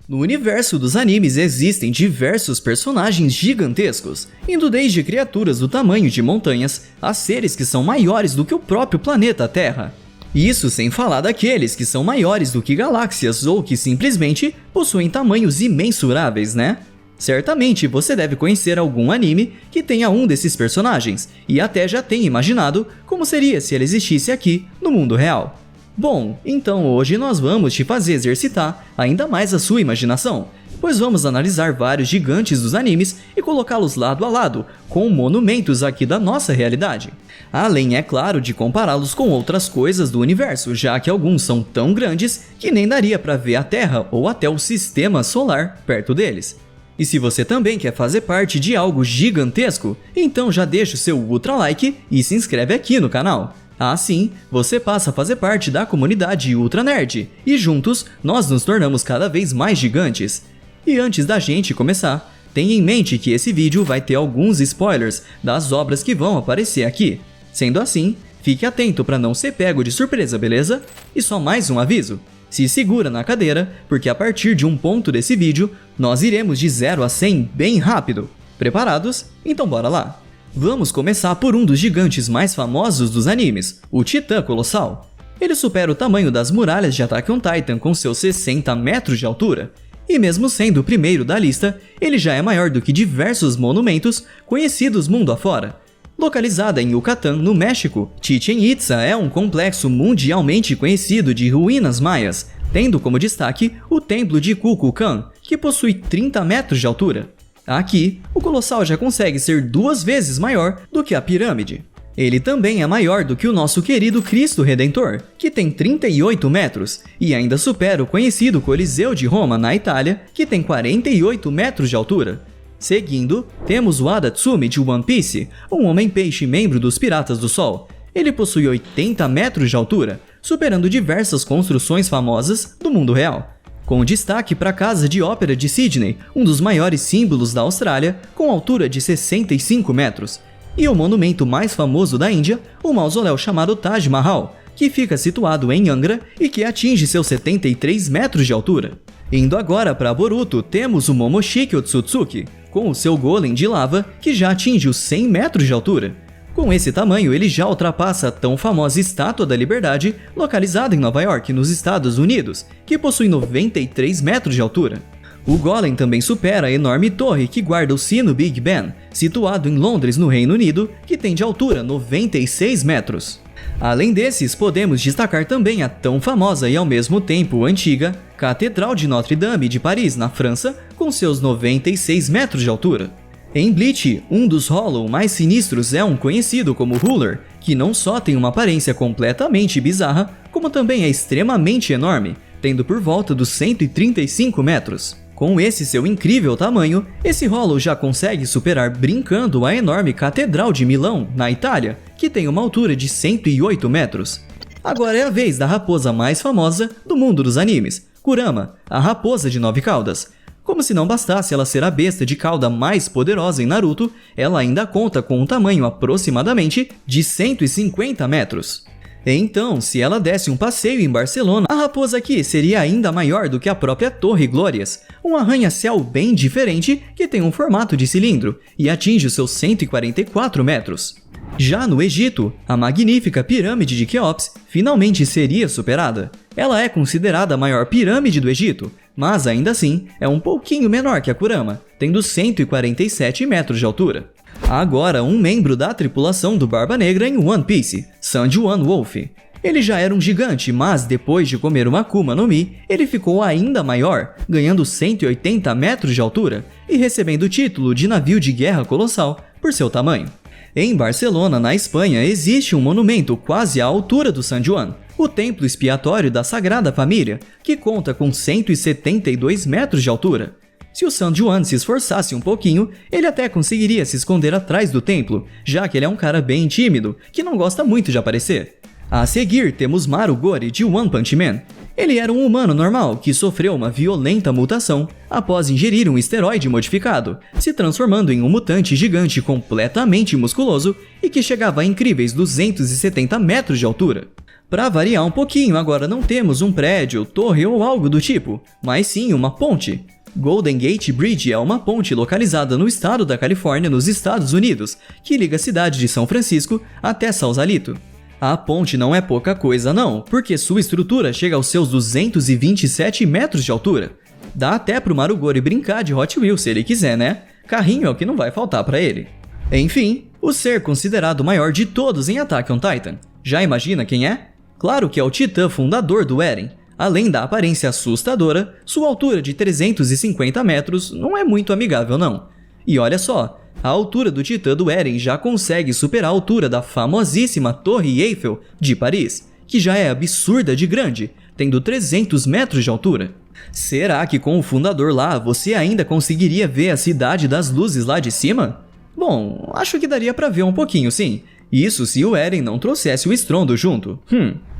No universo dos animes existem diversos personagens gigantescos, indo desde criaturas do tamanho de montanhas a seres que são maiores do que o próprio planeta Terra. Isso sem falar daqueles que são maiores do que galáxias ou que simplesmente possuem tamanhos imensuráveis, né? Certamente você deve conhecer algum anime que tenha um desses personagens e até já tenha imaginado como seria se ele existisse aqui no mundo real. Bom, então hoje nós vamos te fazer exercitar ainda mais a sua imaginação, pois vamos analisar vários gigantes dos animes e colocá-los lado a lado com monumentos aqui da nossa realidade. Além, é claro, de compará-los com outras coisas do universo, já que alguns são tão grandes que nem daria para ver a Terra ou até o sistema solar perto deles. E se você também quer fazer parte de algo gigantesco, então já deixa o seu ultra like e se inscreve aqui no canal. Assim, você passa a fazer parte da comunidade Ultra Nerd, e juntos nós nos tornamos cada vez mais gigantes. E antes da gente começar, tenha em mente que esse vídeo vai ter alguns spoilers das obras que vão aparecer aqui. Sendo assim, fique atento para não ser pego de surpresa, beleza? E só mais um aviso. Se segura na cadeira, porque a partir de um ponto desse vídeo, nós iremos de 0 a 100 bem rápido. Preparados? Então bora lá! Vamos começar por um dos gigantes mais famosos dos animes, o Titã Colossal. Ele supera o tamanho das muralhas de Attack on Titan com seus 60 metros de altura. E mesmo sendo o primeiro da lista, ele já é maior do que diversos monumentos conhecidos mundo afora. Localizada em Yucatán, no México, Chichén Itzá é um complexo mundialmente conhecido de ruínas maias, tendo como destaque o Templo de Kukulcán, que possui 30 metros de altura. Aqui, o Colossal já consegue ser 2 vezes maior do que a pirâmide. Ele também é maior do que o nosso querido Cristo Redentor, que tem 38 metros, e ainda supera o conhecido Coliseu de Roma, na Itália, que tem 48 metros de altura. Seguindo, temos o Adatsumi de One Piece, um homem-peixe membro dos Piratas do Sol. Ele possui 80 metros de altura, superando diversas construções famosas do mundo real. Com destaque para a Casa de Ópera de Sydney, um dos maiores símbolos da Austrália, com altura de 65 metros. E o monumento mais famoso da Índia, o mausoléu chamado Taj Mahal, que fica situado em Angra e que atinge seus 73 metros de altura. Indo agora para Boruto, temos o Momoshiki Otsutsuki, com o seu golem de lava, que já atinge os 100 metros de altura. Com esse tamanho, ele já ultrapassa a tão famosa Estátua da Liberdade, localizada em Nova York, nos Estados Unidos, que possui 93 metros de altura. O Golem também supera a enorme torre que guarda o sino Big Ben, situado em Londres, no Reino Unido, que tem de altura 96 metros. Além desses, podemos destacar também a tão famosa e ao mesmo tempo antiga Catedral de Notre Dame de Paris, na França, com seus 96 metros de altura. Em Bleach, um dos Hollow mais sinistros é um conhecido como Ruler, que não só tem uma aparência completamente bizarra, como também é extremamente enorme, tendo por volta dos 135 metros. Com esse seu incrível tamanho, esse Hollow já consegue superar brincando a enorme Catedral de Milão, na Itália, que tem uma altura de 108 metros. Agora é a vez da raposa mais famosa do mundo dos animes, Kurama, a raposa de 9 caudas. Como se não bastasse ela ser a besta de cauda mais poderosa em Naruto, ela ainda conta com um tamanho aproximadamente de 150 metros. Então, se ela desse um passeio em Barcelona, a raposa aqui seria ainda maior do que a própria Torre Glórias, um arranha-céu bem diferente que tem um formato de cilindro e atinge os seus 144 metros. Já no Egito, a magnífica pirâmide de Quéops finalmente seria superada. Ela é considerada a maior pirâmide do Egito, mas ainda assim é um pouquinho menor que a Kurama, tendo 147 metros de altura. Agora, um membro da tripulação do Barba Negra em One Piece, Sanjuan Wolf. Ele já era um gigante, mas depois de comer uma Akuma no Mi, ele ficou ainda maior, ganhando 180 metros de altura e recebendo o título de navio de guerra colossal por seu tamanho. Em Barcelona, na Espanha, existe um monumento quase à altura do San Juan, o Templo Expiatório da Sagrada Família, que conta com 172 metros de altura. Se o San Juan se esforçasse um pouquinho, ele até conseguiria se esconder atrás do templo, já que ele é um cara bem tímido, que não gosta muito de aparecer. A seguir, temos Maru Gori de One Punch Man. Ele era um humano normal que sofreu uma violenta mutação após ingerir um esteroide modificado, se transformando em um mutante gigante completamente musculoso e que chegava a incríveis 270 metros de altura. Para variar um pouquinho, agora não temos um prédio, torre ou algo do tipo, mas sim uma ponte. Golden Gate Bridge é uma ponte localizada no estado da Califórnia, nos Estados Unidos, que liga a cidade de São Francisco até Sausalito. A ponte não é pouca coisa não, porque sua estrutura chega aos seus 227 metros de altura. Dá até pro Marugori brincar de Hot Wheels se ele quiser, né? Carrinho é o que não vai faltar para ele. Enfim, o ser considerado o maior de todos em Attack on Titan. Já imagina quem é? Claro que é o titã fundador do Eren. Além da aparência assustadora, sua altura de 350 metros não é muito amigável não. E olha só, a altura do titã do Eren já consegue superar a altura da famosíssima Torre Eiffel de Paris, que já é absurda de grande, tendo 300 metros de altura. Será que com o fundador lá você ainda conseguiria ver a Cidade das Luzes lá de cima? Bom, acho que daria pra ver um pouquinho sim. Isso se o Eren não trouxesse o estrondo junto.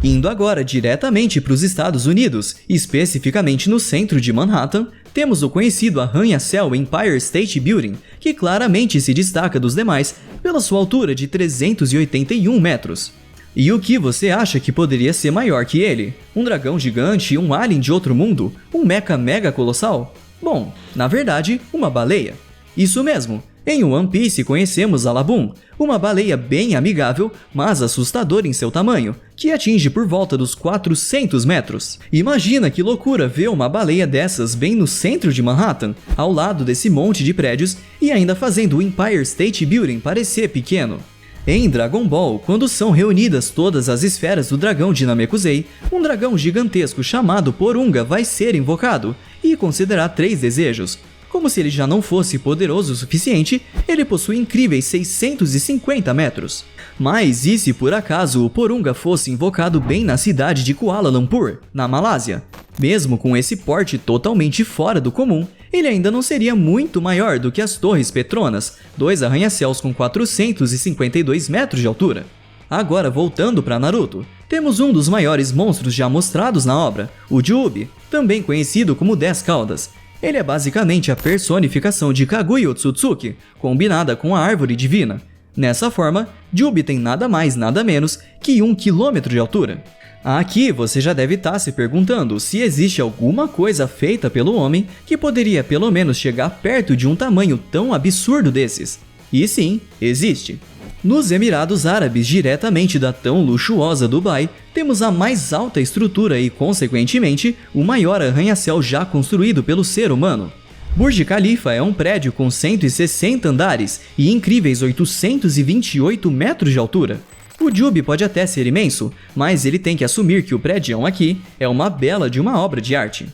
Indo agora diretamente para os Estados Unidos, especificamente no centro de Manhattan, temos o conhecido arranha-céu Empire State Building, que claramente se destaca dos demais pela sua altura de 381 metros. E o que você acha que poderia ser maior que ele? Um dragão gigante, um alien de outro mundo? Um mecha mega colossal? Bom, na verdade, uma baleia. Isso mesmo. Em One Piece conhecemos a Laboon, uma baleia bem amigável, mas assustadora em seu tamanho, que atinge por volta dos 400 metros. Imagina que loucura ver uma baleia dessas bem no centro de Manhattan, ao lado desse monte de prédios e ainda fazendo o Empire State Building parecer pequeno. Em Dragon Ball, quando são reunidas todas as esferas do dragão de Namekusei, um dragão gigantesco chamado Porunga vai ser invocado e concederá 3 desejos. Como se ele já não fosse poderoso o suficiente, ele possui incríveis 650 metros. Mas e se por acaso o Porunga fosse invocado bem na cidade de Kuala Lumpur, na Malásia? Mesmo com esse porte totalmente fora do comum, ele ainda não seria muito maior do que as Torres Petronas, 2 arranha-céus com 452 metros de altura. Agora voltando para Naruto, temos um dos maiores monstros já mostrados na obra, o Jubi, também conhecido como 10 Caudas. Ele é basicamente a personificação de Kaguya Otsutsuki, combinada com a Árvore Divina. Nessa forma, Jubi tem nada mais nada menos que 1 km de altura. Aqui você já deve estar se perguntando se existe alguma coisa feita pelo homem que poderia pelo menos chegar perto de um tamanho tão absurdo desses. E sim, existe. Nos Emirados Árabes, diretamente da tão luxuosa Dubai, temos a mais alta estrutura e, consequentemente, o maior arranha-céu já construído pelo ser humano. Burj Khalifa é um prédio com 160 andares e incríveis 828 metros de altura. O Jubi pode até ser imenso, mas ele tem que assumir que o prédião aqui é uma bela de uma obra de arte.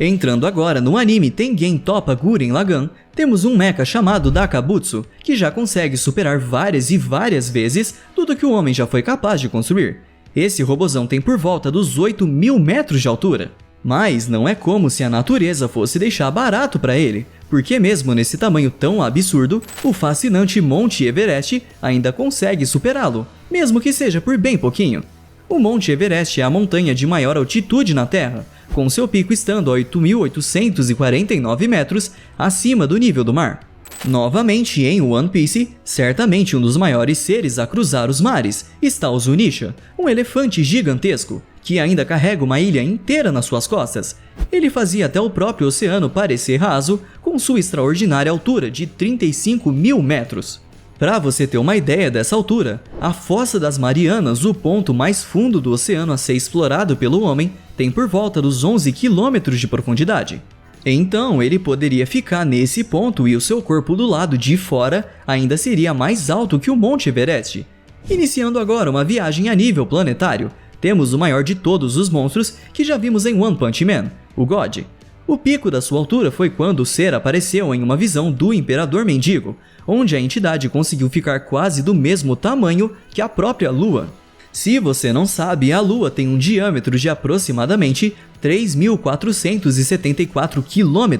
Entrando agora no anime Tengen Toppa Gurren Lagann, temos um mecha chamado Dakabutsu, que já consegue superar várias e várias vezes tudo que o homem já foi capaz de construir. Esse robozão tem por volta dos 8.000 metros de altura. Mas não é como se a natureza fosse deixar barato para ele, porque mesmo nesse tamanho tão absurdo, o fascinante Monte Everest ainda consegue superá-lo, mesmo que seja por bem pouquinho. O Monte Everest é a montanha de maior altitude na Terra, com seu pico estando a 8.849 metros acima do nível do mar. Novamente em One Piece, certamente um dos maiores seres a cruzar os mares está o Zunisha, um elefante gigantesco, que ainda carrega uma ilha inteira nas suas costas. Ele fazia até o próprio oceano parecer raso, com sua extraordinária altura de 35.000 metros. Para você ter uma ideia dessa altura, a Fossa das Marianas, o ponto mais fundo do oceano a ser explorado pelo homem, tem por volta dos 11 km de profundidade. Então ele poderia ficar nesse ponto e o seu corpo do lado de fora ainda seria mais alto que o Monte Everest. Iniciando agora uma viagem a nível planetário, temos o maior de todos os monstros que já vimos em One Punch Man, o God. O pico da sua altura foi quando o ser apareceu em uma visão do Imperador Mendigo, onde a entidade conseguiu ficar quase do mesmo tamanho que a própria Lua. Se você não sabe, a Lua tem um diâmetro de aproximadamente 3.474 km.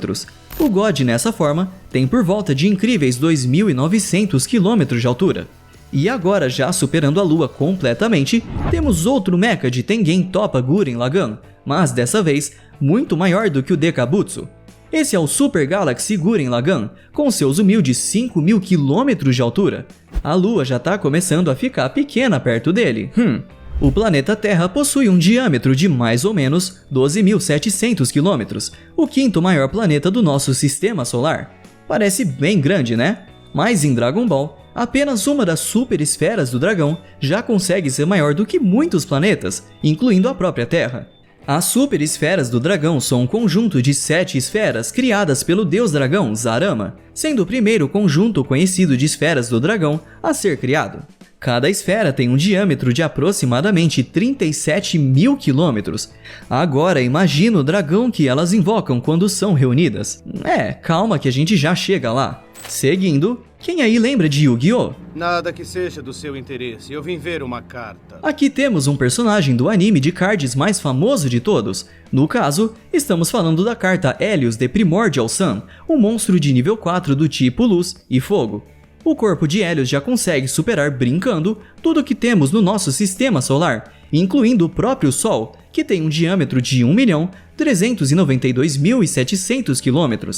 O God, nessa forma, tem por volta de incríveis 2.900 km de altura. E agora, já superando a Lua completamente, temos outro mecha de Tengen Toppa Gurren Lagann, mas dessa vez muito maior do que o Dekabutsu. Esse é o Super Galaxy Gurren Lagann, com seus humildes 5.000 km de altura. A Lua já está começando a ficar pequena perto dele. O planeta Terra possui um diâmetro de mais ou menos 12.700 km, o quinto maior planeta do nosso sistema solar. Parece bem grande, né? Mas em Dragon Ball, apenas uma das super esferas do dragão já consegue ser maior do que muitos planetas, incluindo a própria Terra. As super esferas do dragão são um conjunto de 7 esferas criadas pelo deus dragão Zarama, sendo o primeiro conjunto conhecido de esferas do dragão a ser criado. Cada esfera tem um diâmetro de aproximadamente 37.000 km. Agora imagina o dragão que elas invocam quando são reunidas. Calma que a gente já chega lá. Seguindo, quem aí lembra de Yu-Gi-Oh? Nada que seja do seu interesse, eu vim ver uma carta. Aqui temos um personagem do anime de cards mais famoso de todos. No caso, estamos falando da carta Helios The Primordial Sun, um monstro de nível 4 do tipo Luz e Fogo. O corpo de Helios já consegue superar brincando tudo que temos no nosso sistema solar, incluindo o próprio Sol, que tem um diâmetro de 1.392.700 km.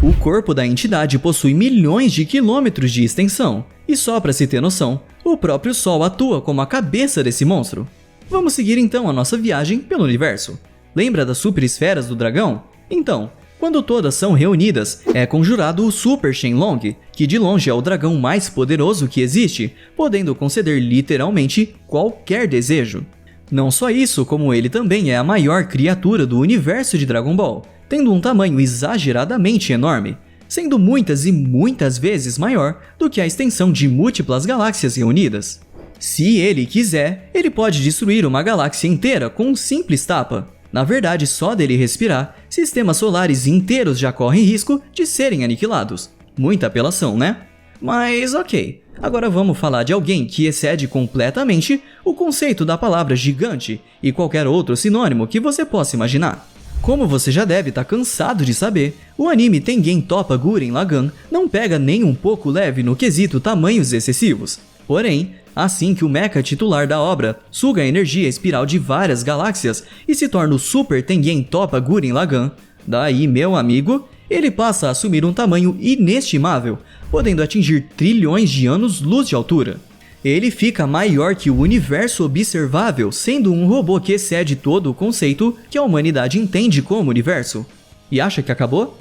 O corpo da entidade possui milhões de quilômetros de extensão, e só para se ter noção, o próprio Sol atua como a cabeça desse monstro. Vamos seguir então a nossa viagem pelo universo. Lembra das super esferas do dragão? Então, quando todas são reunidas, é conjurado o Super Shenlong, que de longe é o dragão mais poderoso que existe, podendo conceder literalmente qualquer desejo. Não só isso, como ele também é a maior criatura do universo de Dragon Ball, tendo um tamanho exageradamente enorme, sendo muitas e muitas vezes maior do que a extensão de múltiplas galáxias reunidas. Se ele quiser, ele pode destruir uma galáxia inteira com um simples tapa. Na verdade, só dele respirar, sistemas solares inteiros já correm risco de serem aniquilados. Muita apelação, né? Mas ok, agora vamos falar de alguém que excede completamente o conceito da palavra gigante e qualquer outro sinônimo que você possa imaginar. Como você já deve estar cansado de saber, o anime Tengen Toppa Gurren Lagann não pega nem um pouco leve no quesito tamanhos excessivos. Porém, assim que o mecha titular da obra suga a energia espiral de várias galáxias e se torna o Super Tengen Toppa Gurren Lagann, daí, meu amigo, ele passa a assumir um tamanho inestimável, podendo atingir trilhões de anos-luz de altura. Ele fica maior que o universo observável, sendo um robô que excede todo o conceito que a humanidade entende como universo. E acha que acabou?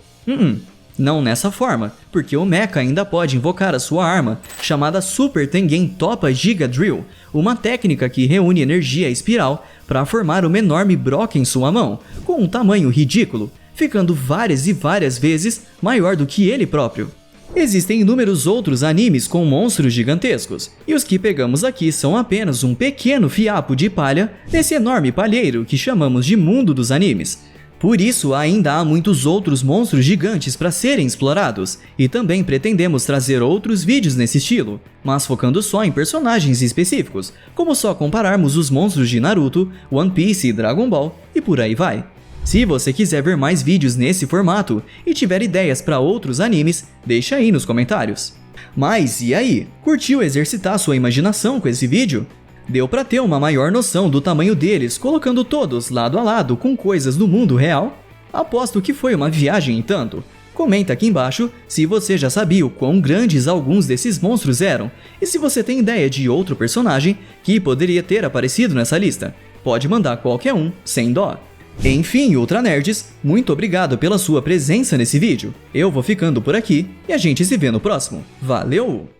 Não nessa forma, porque o mecha ainda pode invocar a sua arma, chamada Super Tengen Toppa Giga Drill, uma técnica que reúne energia espiral para formar uma enorme broca em sua mão, com um tamanho ridículo, ficando várias e várias vezes maior do que ele próprio. Existem inúmeros outros animes com monstros gigantescos, e os que pegamos aqui são apenas um pequeno fiapo de palha nesse enorme palheiro que chamamos de mundo dos animes. Por isso, ainda há muitos outros monstros gigantes para serem explorados, e também pretendemos trazer outros vídeos nesse estilo, mas focando só em personagens específicos, como só compararmos os monstros de Naruto, One Piece e Dragon Ball, e por aí vai. Se você quiser ver mais vídeos nesse formato e tiver ideias para outros animes, deixa aí nos comentários. Mas e aí, curtiu exercitar sua imaginação com esse vídeo? Deu para ter uma maior noção do tamanho deles colocando todos lado a lado com coisas do mundo real? Aposto que foi uma viagem em tanto. Comenta aqui embaixo se você já sabia o quão grandes alguns desses monstros eram e se você tem ideia de outro personagem que poderia ter aparecido nessa lista. Pode mandar qualquer um, sem dó. Enfim, Ultra Nerds, muito obrigado pela sua presença nesse vídeo. Eu vou ficando por aqui e a gente se vê no próximo. Valeu!